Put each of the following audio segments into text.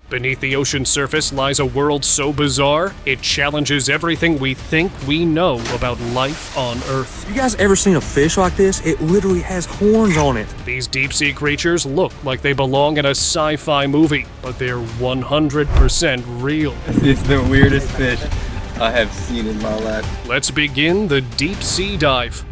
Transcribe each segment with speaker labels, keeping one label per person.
Speaker 1: Beneath the ocean's surface lies a world so bizarre, it challenges everything we think we know about life on Earth.
Speaker 2: You guys ever seen a fish like this? It literally has horns on it.
Speaker 1: These deep-sea creatures look like they belong in a sci-fi movie, but they're 100% real.
Speaker 3: It's the weirdest fish I have seen in my life.
Speaker 1: Let's begin the deep sea dive.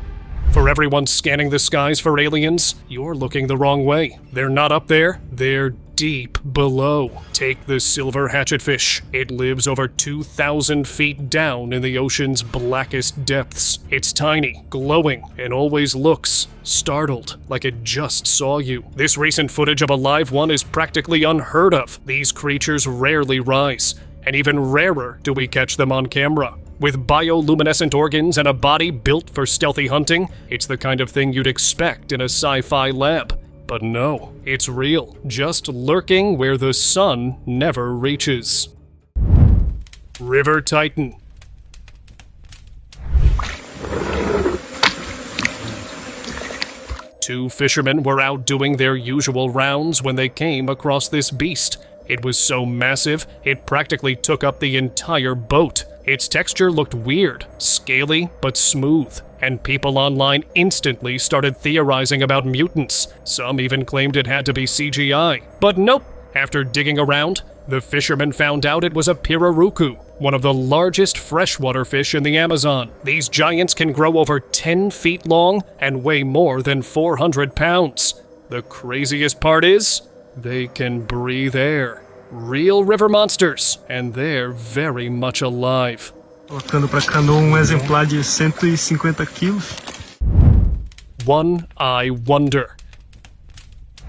Speaker 1: For everyone scanning the skies for aliens, you're looking the wrong way. They're not up there, they're deep below. Take the silver hatchetfish. It lives over 2,000 feet down in the ocean's blackest depths. It's tiny, glowing, and always looks startled, like it just saw you. This recent footage of a live one is practically unheard of. These creatures rarely rise, and even rarer do we catch them on camera. With bioluminescent organs and a body built for stealthy hunting, it's the kind of thing you'd expect in a sci-fi lab. But no, it's real, just lurking where the sun never reaches. River Titan. Two fishermen were out doing their usual rounds when they came across this beast. It was so massive, it practically took up the entire boat. Its texture looked weird, scaly but smooth, and people online instantly started theorizing about mutants. Some even claimed it had to be CGI. But nope! After digging around, the fishermen found out it was a pirarucu, one of the largest freshwater fish in the Amazon. These giants can grow over 10 feet long and weigh more than 400 pounds. The craziest part is, they can breathe air. Real river monsters, and they're very much alive.
Speaker 4: Colocando para canoa exemplar de 150 quilos.
Speaker 1: One-eye wonder.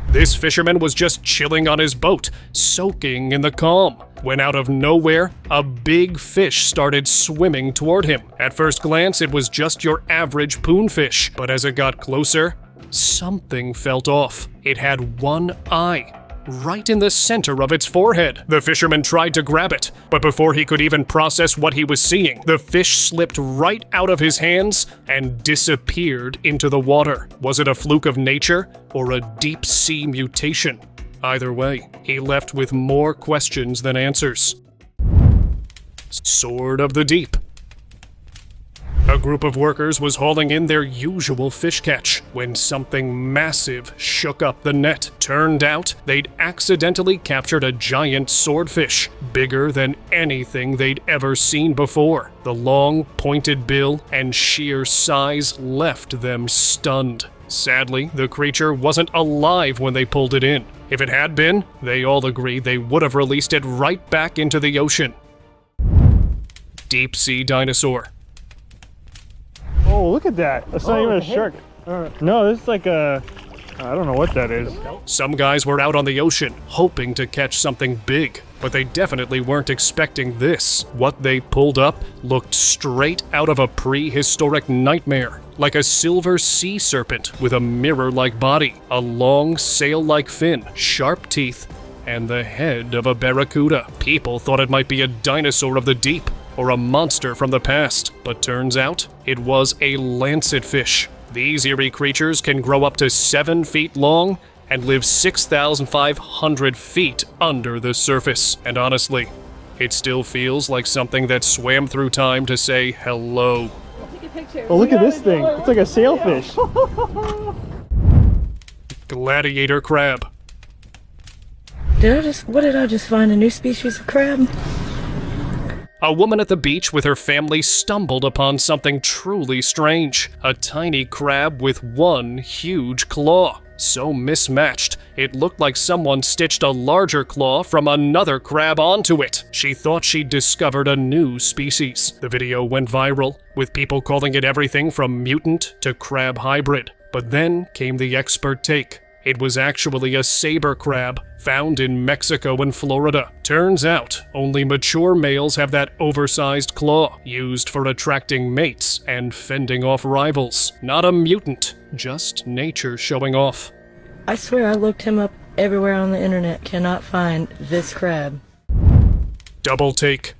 Speaker 1: This fisherman was just chilling on his boat, soaking in the calm, when out of nowhere, a big fish started swimming toward him. At first glance, it was just your average poonfish, but as it got closer, something felt off. It had one eye, right in the center of its forehead. The fisherman tried to grab it, but before he could even process what he was seeing, the fish slipped right out of his hands and disappeared into the water. Was it a fluke of nature or a deep-sea mutation? Either way, he left with more questions than answers. Sword of the Deep. A group of workers was hauling in their usual fish catch when something massive shook up the net. Turned out, they'd accidentally captured a giant swordfish, bigger than anything they'd ever seen before. The long, pointed bill and sheer size left them stunned. Sadly, the creature wasn't alive when they pulled it in. If it had been, they all agree they would have released it right back into the ocean. Deep-sea dinosaur.
Speaker 4: Oh, look at that. That's not even a shark. No, this is like a... I don't know what that is.
Speaker 1: Some guys were out on the ocean, hoping to catch something big, but they definitely weren't expecting this. What they pulled up looked straight out of a prehistoric nightmare, like a silver sea serpent with a mirror-like body, a long sail-like fin, sharp teeth, and the head of a barracuda. People thought it might be a dinosaur of the deep, or a monster from the past, but turns out it was a lancetfish. These eerie creatures can grow up to 7 feet long and live 6,500 feet under the surface. And honestly, it still feels like something that swam through time to say hello.
Speaker 5: Take a picture.
Speaker 4: Oh, look at this thing. It's like a sailfish.
Speaker 1: Gladiator crab.
Speaker 5: What did I just find? A new species of crab?
Speaker 1: A woman at the beach with her family stumbled upon something truly strange. A tiny crab with one huge claw. So mismatched, it looked like someone stitched a larger claw from another crab onto it. She thought she'd discovered a new species. The video went viral, with people calling it everything from mutant to crab hybrid. But then came the expert take. It was actually a saber crab, found in Mexico and Florida. Turns out, only mature males have that oversized claw, used for attracting mates and fending off rivals. Not a mutant, just nature showing off.
Speaker 5: I swear I looked him up everywhere on the internet, cannot find this crab.
Speaker 1: Double take.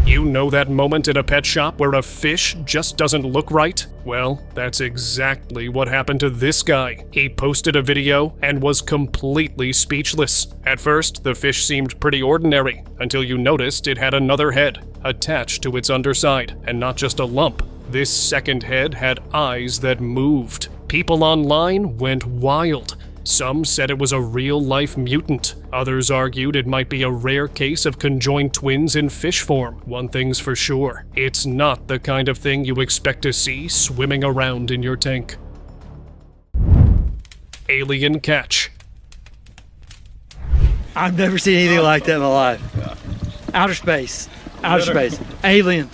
Speaker 1: You know that moment in a pet shop where a fish just doesn't look right? Well, that's exactly what happened to this guy. He posted a video and was completely speechless. At first, the fish seemed pretty ordinary, until you noticed it had another head attached to its underside, and not just a lump. This second head had eyes that moved. People online went wild. Some said it was a real-life mutant. Others argued it might be a rare case of conjoined twins in fish form. One thing's for sure, it's not the kind of thing you expect to see swimming around in your tank. Alien catch.
Speaker 6: I've never seen anything like that in my life. Outer space. Outer space. Alien.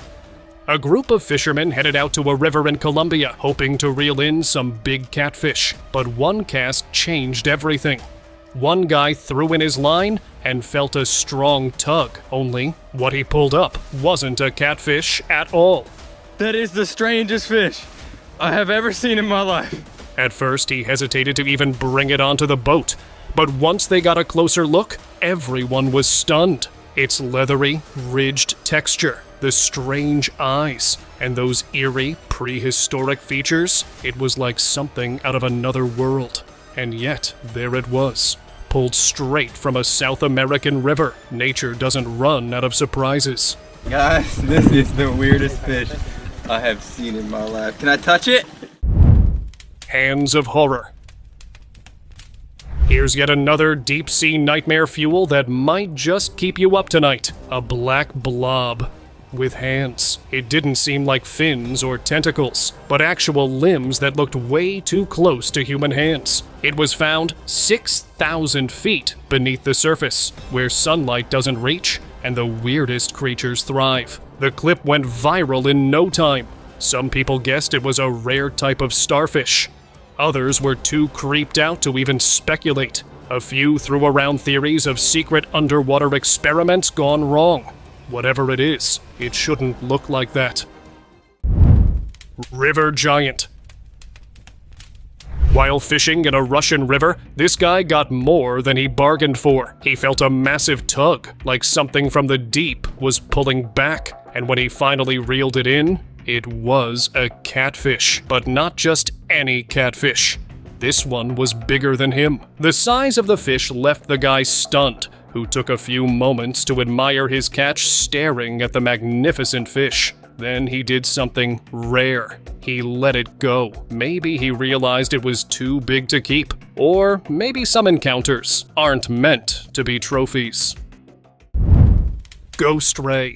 Speaker 1: A group of fishermen headed out to a river in Colombia, hoping to reel in some big catfish. But one cast changed everything. One guy threw in his line and felt a strong tug, only what he pulled up wasn't a catfish at all.
Speaker 3: That is the strangest fish I have ever seen in my life.
Speaker 1: At first, he hesitated to even bring it onto the boat, but once they got a closer look, everyone was stunned. Its leathery, ridged texture, the strange eyes, and those eerie, prehistoric features, it was like something out of another world. And yet, there it was, pulled straight from a South American river. Nature doesn't run out of surprises.
Speaker 3: Guys, this is the weirdest fish I have seen in my life. Can I touch it?
Speaker 1: Hands of horror. Here's yet another deep-sea nightmare fuel that might just keep you up tonight. A black blob with hands. It didn't seem like fins or tentacles, but actual limbs that looked way too close to human hands. It was found 6,000 feet beneath the surface, where sunlight doesn't reach and the weirdest creatures thrive. The clip went viral in no time. Some people guessed it was a rare type of starfish. Others were too creeped out to even speculate. A few threw around theories of secret underwater experiments gone wrong. Whatever it is, it shouldn't look like that. River giant. While fishing in a Russian river, this guy got more than he bargained for. He felt a massive tug, like something from the deep was pulling back, and when he finally reeled it in, it was a catfish. But not just any catfish. This one was bigger than him. The size of the fish left the guy stunned, who took a few moments to admire his catch staring at the magnificent fish. Then he did something rare. He let it go. Maybe he realized it was too big to keep. Or maybe some encounters aren't meant to be trophies. Ghost ray.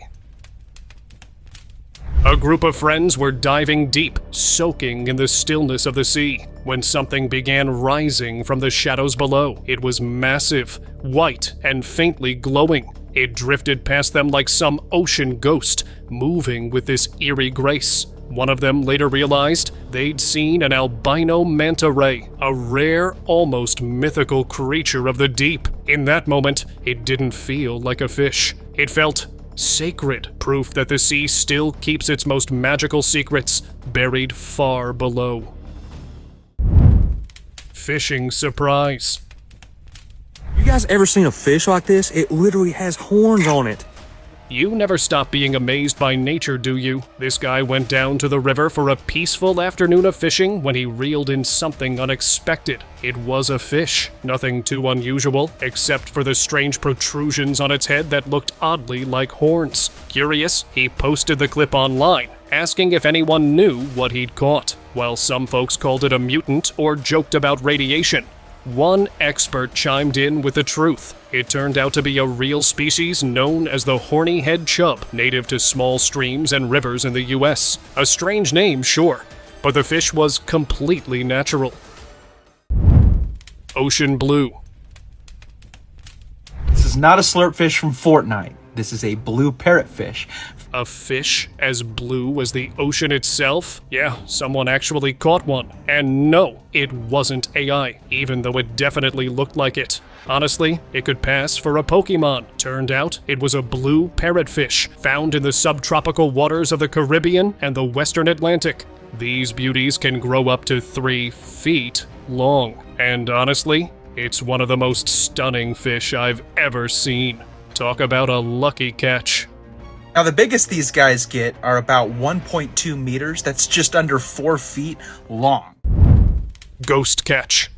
Speaker 1: A group of friends were diving deep, soaking in the stillness of the sea, when something began rising from the shadows below. It was massive, white, and faintly glowing. It drifted past them like some ocean ghost, moving with this eerie grace. One of them later realized they'd seen an albino manta ray, a rare, almost mythical creature of the deep. In that moment, it didn't feel like a fish. It felt sacred, proof that the sea still keeps its most magical secrets buried far below. Fishing surprise.
Speaker 2: You guys ever seen a fish like this? It literally has horns on it.
Speaker 1: You never stop being amazed by nature, do you? This guy went down to the river for a peaceful afternoon of fishing when he reeled in something unexpected. It was a fish. Nothing too unusual, except for the strange protrusions on its head that looked oddly like horns. Curious, he posted the clip online, asking if anyone knew what he'd caught. While some folks called it a mutant or joked about radiation, one expert chimed in with the truth. It turned out to be a real species known as the horny head chub, native to small streams and rivers in the US. A strange name, sure, but the fish was completely natural. Ocean blue.
Speaker 7: This is not a slurpfish from Fortnite. This is a blue parrotfish.
Speaker 1: A fish as blue as the ocean itself? Yeah, someone actually caught one. And no, it wasn't AI, even though it definitely looked like it. Honestly, it could pass for a Pokemon. Turned out, it was a blue parrotfish, found in the subtropical waters of the Caribbean and the Western Atlantic. These beauties can grow up to 3 feet long. And honestly, it's one of the most stunning fish I've ever seen. Talk about a lucky catch.
Speaker 7: Now, the biggest these guys get are about 1.2 meters. That's just under 4 feet long.
Speaker 1: Ghost catch.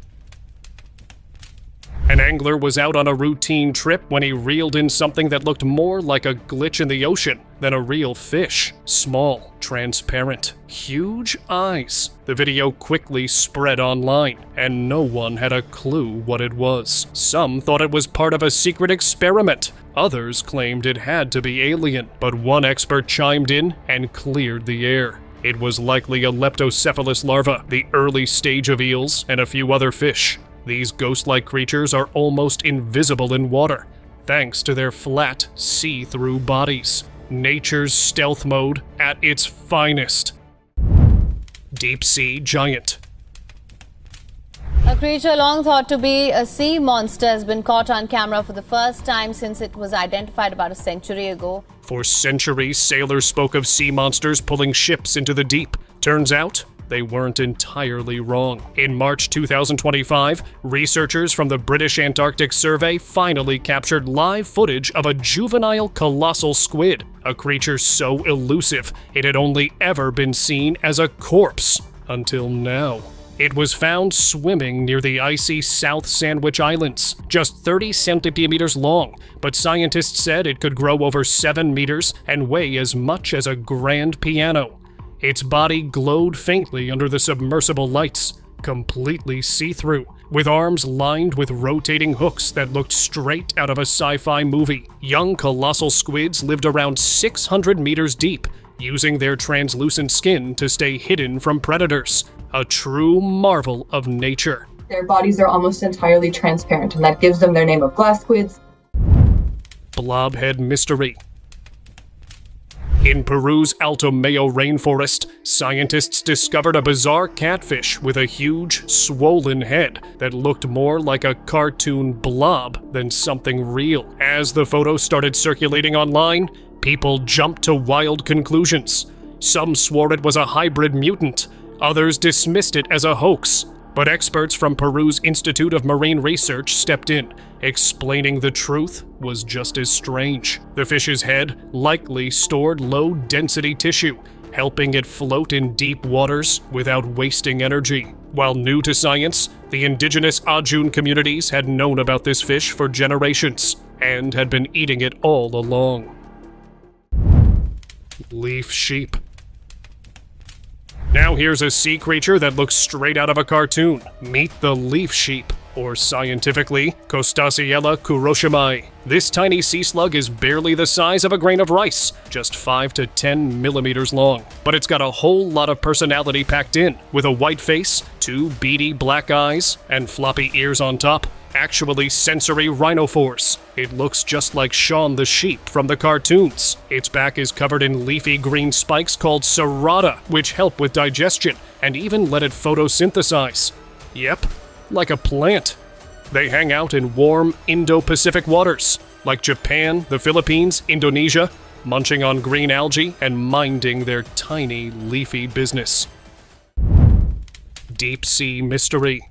Speaker 1: An angler was out on a routine trip when he reeled in something that looked more like a glitch in the ocean than a real fish. Small, transparent, huge eyes. The video quickly spread online, and no one had a clue what it was. Some thought it was part of a secret experiment. Others claimed it had to be alien, but one expert chimed in and cleared the air. It was likely a leptocephalus larva, the early stage of eels, and a few other fish. These ghost-like creatures are almost invisible in water, thanks to their flat, see-through bodies. Nature's stealth mode at its finest. Deep sea giant.
Speaker 8: A creature long thought to be a sea monster has been caught on camera for the first time since it was identified about a century ago.
Speaker 1: For centuries, sailors spoke of sea monsters pulling ships into the deep. Turns out, they weren't entirely wrong. In March 2025, researchers from the British Antarctic Survey finally captured live footage of a juvenile colossal squid, a creature so elusive it had only ever been seen as a corpse until now. It was found swimming near the icy South Sandwich Islands, just 30 centimeters long, but scientists said it could grow over 7 meters and weigh as much as a grand piano. Its body glowed faintly under the submersible lights, completely see-through, with arms lined with rotating hooks that looked straight out of a sci-fi movie. Young colossal squids lived around 600 meters deep, using their translucent skin to stay hidden from predators. A true marvel of nature.
Speaker 9: Their bodies are almost entirely transparent, and that gives them their name of glass squids.
Speaker 1: Blobhead mystery. In Peru's Alto Mayo rainforest, scientists discovered a bizarre catfish with a huge, swollen head that looked more like a cartoon blob than something real. As the photos started circulating online, people jumped to wild conclusions. Some swore it was a hybrid mutant, others dismissed it as a hoax. But experts from Peru's Institute of Marine Research stepped in, explaining the truth was just as strange. The fish's head likely stored low-density tissue, helping it float in deep waters without wasting energy. While new to science, the indigenous Ajun communities had known about this fish for generations, and had been eating it all along. Leaf sheep. Now here's a sea creature that looks straight out of a cartoon. Meet the leaf sheep, or scientifically, Costaciella kuroshimai. This tiny sea slug is barely the size of a grain of rice, just 5 to 10 millimeters long. But it's got a whole lot of personality packed in, with a white face, 2 beady black eyes, and floppy ears on top. Actually sensory rhinophores. It looks just like Shaun the Sheep from the cartoons. Its back is covered in leafy green spikes called serrata, which help with digestion and even let it photosynthesize. Yep, like a plant. They hang out in warm Indo-Pacific waters, like Japan, the Philippines, Indonesia, munching on green algae and minding their tiny leafy business. Deep sea mystery.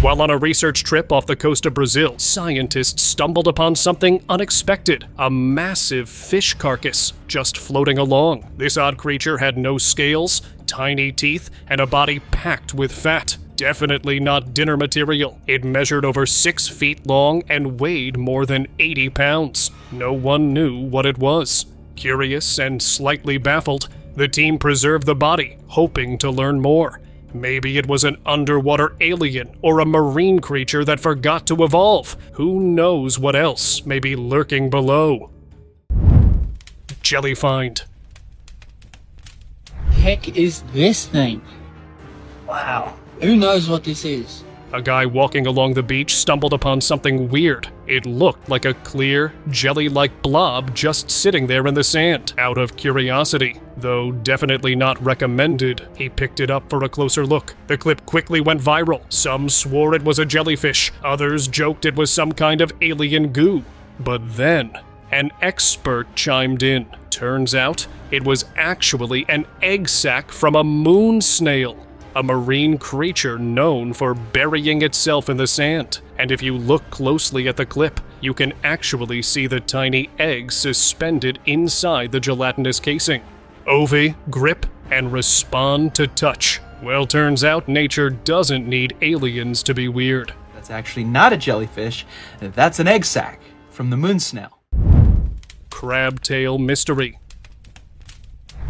Speaker 1: While on a research trip off the coast of Brazil, scientists stumbled upon something unexpected, a massive fish carcass just floating along. This odd creature had no scales, tiny teeth, and a body packed with fat. Definitely not dinner material. It measured over 6 feet long and weighed more than 80 pounds. No one knew what it was. Curious and slightly baffled, the team preserved the body, hoping to learn more. Maybe it was an underwater alien or a marine creature that forgot to evolve. Who knows what else may be lurking below? Jelly find.
Speaker 10: Heck is this thing? Wow. Who knows what this is?
Speaker 1: A guy walking along the beach stumbled upon something weird. It looked like a clear, jelly-like blob just sitting there in the sand. Out of curiosity, though definitely not recommended, he picked it up for a closer look. The clip quickly went viral. Some swore it was a jellyfish. Others joked it was some kind of alien goo. But then, an expert chimed in. Turns out, it was actually an egg sac from a moon snail. a marine creature known for burying itself in the sand. And if you look closely at the clip, you can actually see the tiny eggs suspended inside the gelatinous casing. Ovi, grip, and respond to touch. Well, turns out nature doesn't need aliens to be weird.
Speaker 7: That's actually not a jellyfish. That's an egg sac from the moon snail.
Speaker 1: Crabtail mystery.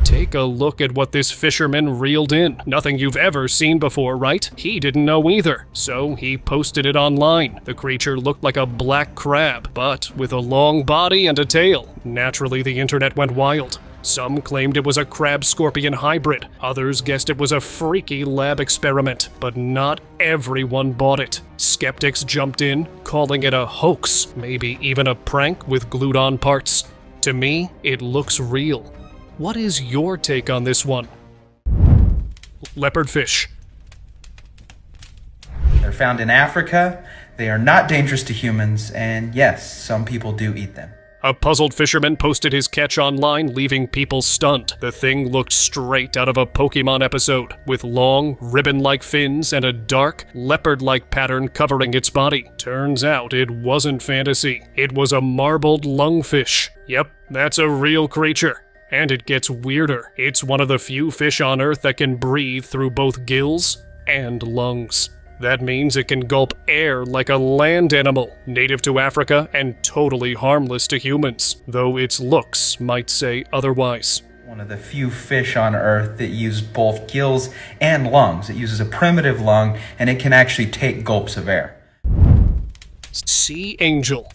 Speaker 1: Take a look at what this fisherman reeled in. Nothing you've ever seen before, right? He didn't know either, so he posted it online. The creature looked like a black crab, but with a long body and a tail. Naturally, the internet went wild. Some claimed it was a crab-scorpion hybrid. Others guessed it was a freaky lab experiment, but not everyone bought it. Skeptics jumped in, calling it a hoax, maybe even a prank with glued-on parts. To me, it looks real. What is your take on this one? Leopardfish.
Speaker 11: They're found in Africa. They are not dangerous to humans, and yes, some people do eat them.
Speaker 1: A puzzled fisherman posted his catch online, leaving people stunned. The thing looked straight out of a Pokemon episode, with long, ribbon-like fins and a dark, leopard-like pattern covering its body. Turns out it wasn't fantasy. It was a marbled lungfish. Yep, that's a real creature. And it gets weirder. It's one of the few fish on Earth that can breathe through both gills and lungs. That means it can gulp air like a land animal, native to Africa and totally harmless to humans, though its looks might say otherwise.
Speaker 11: One of the few fish on Earth that use both gills and lungs. It uses a primitive lung, and it can actually take gulps of air.
Speaker 1: Sea angel.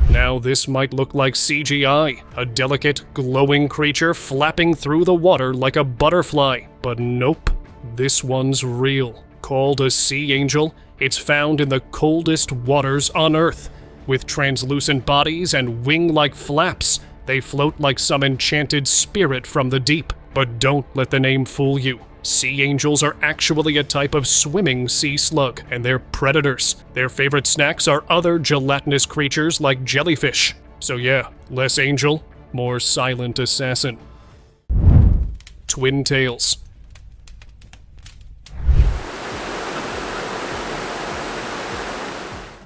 Speaker 1: Now this might look like CGI, a delicate, glowing creature flapping through the water like a butterfly, but nope, this one's real. Called a sea angel, it's found in the coldest waters on Earth. With translucent bodies and wing-like flaps, they float like some enchanted spirit from the deep. But don't let the name fool you. Sea angels are actually a type of swimming sea slug, and they're predators. Their favorite snacks are other gelatinous creatures like jellyfish. So yeah, less angel, more silent assassin. Twin tails.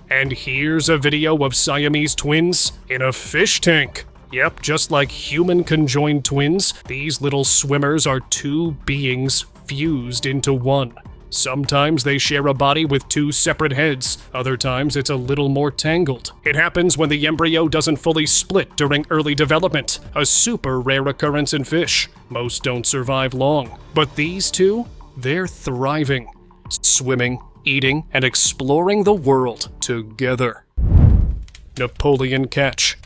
Speaker 1: And here's a video of Siamese twins in a fish tank. Yep, just like human conjoined twins, these little swimmers are two beings fused into one. Sometimes they share a body with two separate heads, other times it's a little more tangled. It happens when the embryo doesn't fully split during early development, a super rare occurrence in fish. Most don't survive long. But these two, they're thriving, swimming, eating, and exploring the world together. Napoleon catch.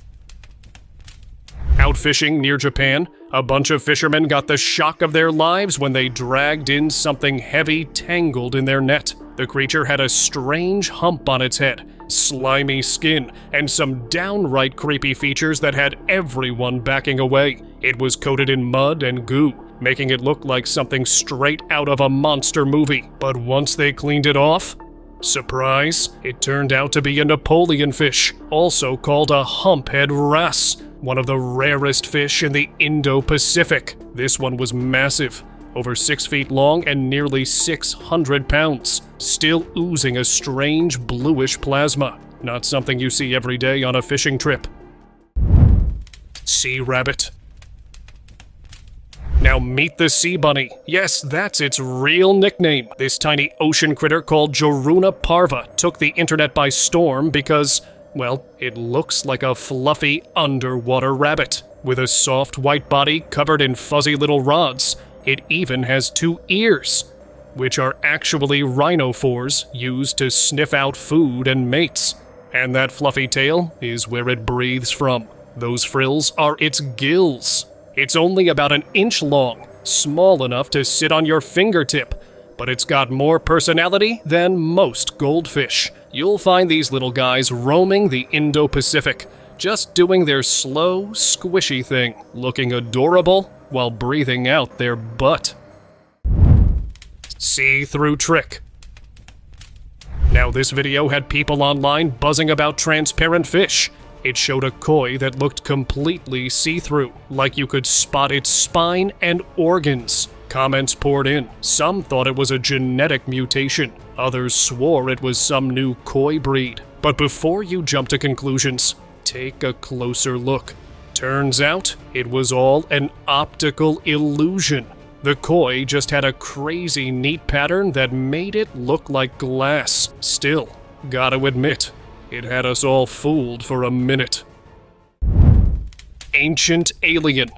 Speaker 1: Out fishing near Japan, a bunch of fishermen got the shock of their lives when they dragged in something heavy tangled in their net. The creature had a strange hump on its head, slimy skin, and some downright creepy features that had everyone backing away. It was coated in mud and goo, making it look like something straight out of a monster movie. But once they cleaned it off, surprise, it turned out to be a Napoleon fish, also called a humphead wrasse, one of the rarest fish in the Indo-Pacific. This one was massive, over 6 feet long and nearly 600 pounds, still oozing a strange bluish plasma. Not something you see every day on a fishing trip. Sea rabbit. Now meet the sea bunny. Yes, that's its real nickname. This tiny ocean critter called Joruna parva took the internet by storm because, well, it looks like a fluffy underwater rabbit. With a soft white body covered in fuzzy little rods, it even has 2 ears, which are actually rhinophores used to sniff out food and mates. And that fluffy tail is where it breathes from. Those frills are its gills. It's only about 1 inch long, small enough to sit on your fingertip, but it's got more personality than most goldfish. You'll find these little guys roaming the Indo-Pacific, just doing their slow, squishy thing, looking adorable while breathing out their butt. See-through trick. Now this video had people online buzzing about transparent fish. It showed a koi that looked completely see-through, like you could spot its spine and organs. Comments poured in. Some thought it was a genetic mutation. Others swore it was some new koi breed. But before you jump to conclusions, take a closer look. Turns out, it was all an optical illusion. The koi just had a crazy neat pattern that made it look like glass. Still, gotta admit, it had us all fooled for a minute. Ancient alien.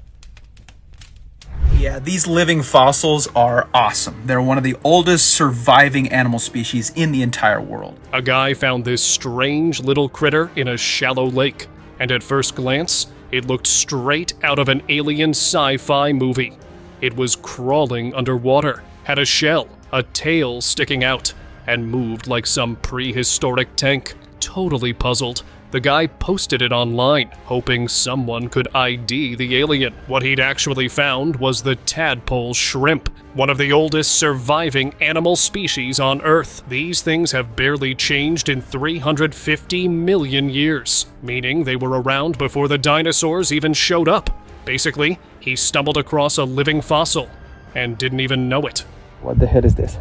Speaker 7: Yeah, these living fossils are awesome. They're one of the oldest surviving animal species in the entire world.
Speaker 1: A guy found this strange little critter in a shallow lake, and at first glance, it looked straight out of an alien sci-fi movie. It was crawling underwater, had a shell, a tail sticking out, and moved like some prehistoric tank. Totally puzzled, the guy posted it online, hoping someone could ID the alien. What he'd actually found was the tadpole shrimp, one of the oldest surviving animal species on Earth. These things have barely changed in 350 million years, meaning they were around before the dinosaurs even showed up. Basically, he stumbled across a living fossil and didn't even know it.
Speaker 2: What the hell is this?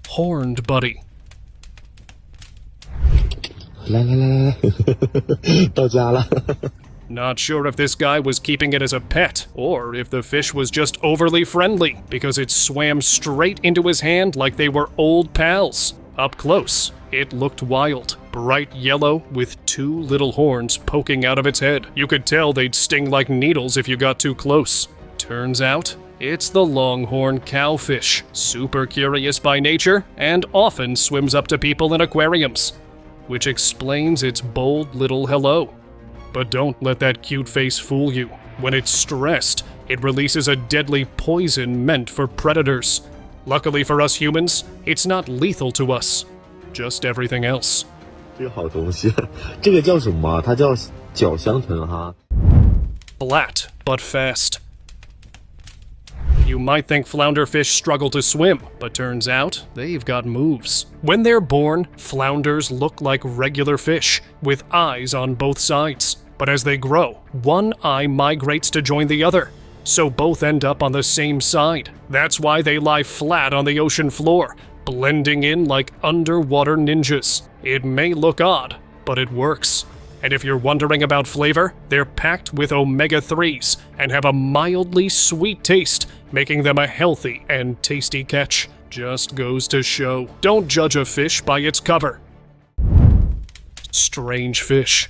Speaker 1: Horned buddy.
Speaker 12: 来来来来来，到家了。
Speaker 1: Not sure if this guy was keeping it as a pet, or if the fish was just overly friendly, because it swam straight into his hand like they were old pals. Up close, it looked wild, bright yellow with two little horns poking out of its head. You could tell they'd sting like needles if you got too close. Turns out, it's the longhorn cowfish, super curious by nature, and often swims up to people in aquariums, which explains its bold little hello. But don't let that cute face fool you. When it's stressed, it releases a deadly poison meant for predators. Luckily for us humans, it's not lethal to us, just everything else.
Speaker 12: 这个好东西，这个叫什么？它叫角香豚哈。
Speaker 1: Flat, but fast. You might think flounder fish struggle to swim, but turns out they've got moves. When they're born, flounders look like regular fish, with eyes on both sides. But as they grow, one eye migrates to join the other, so both end up on the same side. That's why they lie flat on the ocean floor, blending in like underwater ninjas. It may look odd, but it works. And if you're wondering about flavor, they're packed with omega-3s and have a mildly sweet taste, making them a healthy and tasty catch. Just goes to show, don't judge a fish by its cover. Strange fish.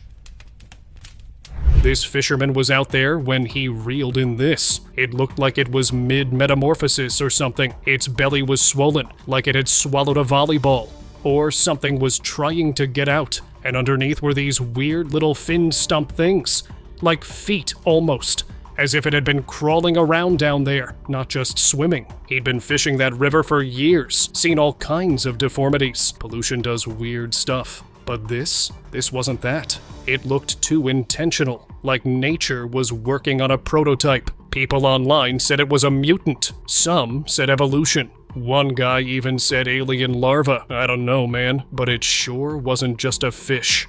Speaker 1: This fisherman was out there when he reeled in this. It looked like it was mid-metamorphosis or something. Its belly was swollen, like it had swallowed a volleyball. Or something was trying to get out, and underneath were these weird little fin stump things, like feet almost, as if it had been crawling around down there, not just swimming. He'd been fishing that river for years, seen all kinds of deformities. Pollution does weird stuff. But this wasn't that. It looked too intentional, like nature was working on a prototype. People online said it was a mutant. Some said evolution. One guy even said alien larva. I don't know, man, but it sure wasn't just a fish.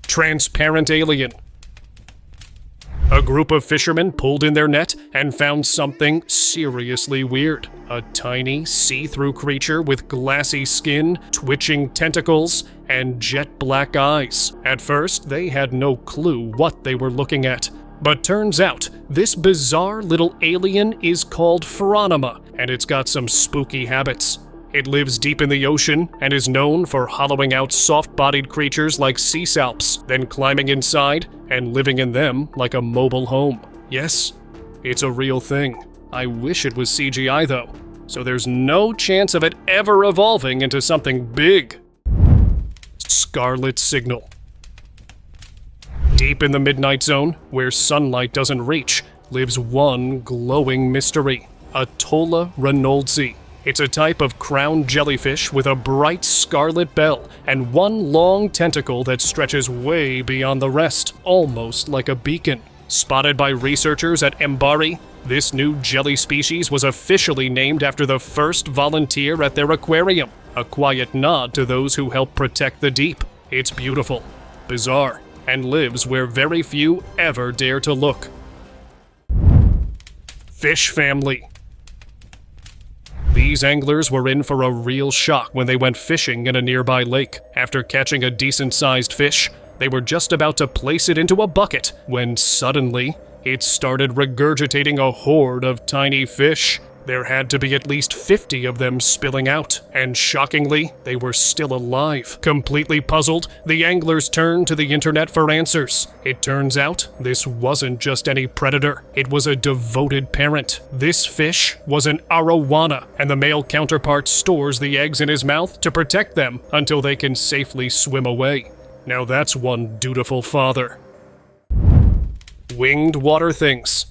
Speaker 1: Transparent alien. A group of fishermen pulled in their net and found something seriously weird. A tiny, see-through creature with glassy skin, twitching tentacles, and jet-black eyes. At first, they had no clue what they were looking at. But turns out, this bizarre little alien is called Phronima, and it's got some spooky habits. It lives deep in the ocean and is known for hollowing out soft-bodied creatures like sea salps, then climbing inside and living in them like a mobile home. Yes, it's a real thing. I wish it was CGI though, so there's no chance of it ever evolving into something big. Scarlet signal. Deep in the midnight zone, where sunlight doesn't reach, lives one glowing mystery, Atolla reynoldsi. It's a type of crowned jellyfish with a bright scarlet bell and one long tentacle that stretches way beyond the rest, almost like a beacon. Spotted by researchers at Mbari, this new jelly species was officially named after the first volunteer at their aquarium, a quiet nod to those who help protect the deep. It's beautiful, bizarre, and lives where very few ever dare to look. Fish family. These anglers were in for a real shock when they went fishing in a nearby lake. After catching a decent-sized fish, they were just about to place it into a bucket when suddenly it started regurgitating a horde of tiny fish. There had to be at least 50 of them spilling out, and shockingly, they were still alive. Completely puzzled, the anglers turned to the internet for answers. It turns out, this wasn't just any predator, it was a devoted parent. This fish was an arowana, and the male counterpart stores the eggs in his mouth to protect them until they can safely swim away. Now that's one dutiful father. Winged water things.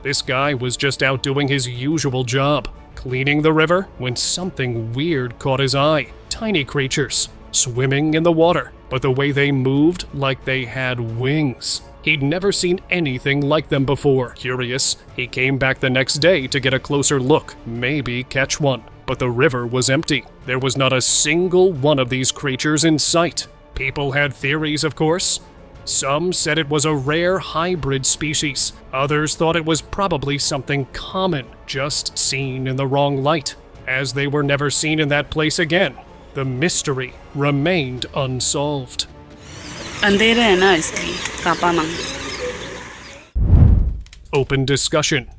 Speaker 1: This guy was just out doing his usual job, cleaning the river, when something weird caught his eye. Tiny creatures, swimming in the water, but the way they moved like they had wings. He'd never seen anything like them before. Curious, he came back the next day to get a closer look, maybe catch one. But the river was empty. There was not a single one of these creatures in sight. People had theories, of course. Some said it was a rare hybrid species. Others thought it was probably something common, just seen in the wrong light. As they were never seen in that place again, the mystery remained unsolved.
Speaker 13: Andera hai na isliye kapa mang.
Speaker 1: Open discussion.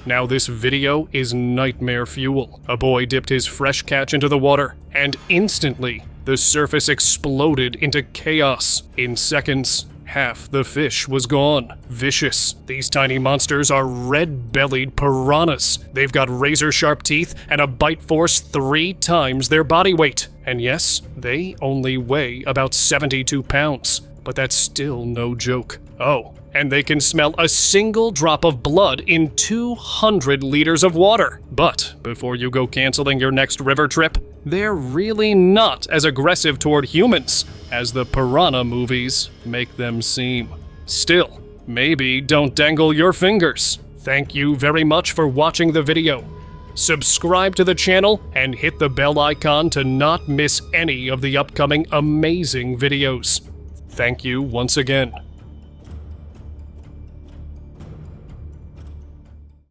Speaker 1: Now this video is nightmare fuel. A boy dipped his fresh catch into the water, and instantly, the surface exploded into chaos. In seconds, half the fish was gone. Vicious. These tiny monsters are red-bellied piranhas. They've got razor-sharp teeth and a bite force 3 times their body weight. And yes, they only weigh about 72 pounds. But that's still no joke. Oh, and they can smell a single drop of blood in 200 liters of water. But before you go canceling your next river trip, they're really not as aggressive toward humans as the piranha movies make them seem. Still, maybe don't dangle your fingers. Thank you very much for watching the video. Subscribe to the channel and hit the bell icon to not miss any of the upcoming amazing videos. Thank you once again.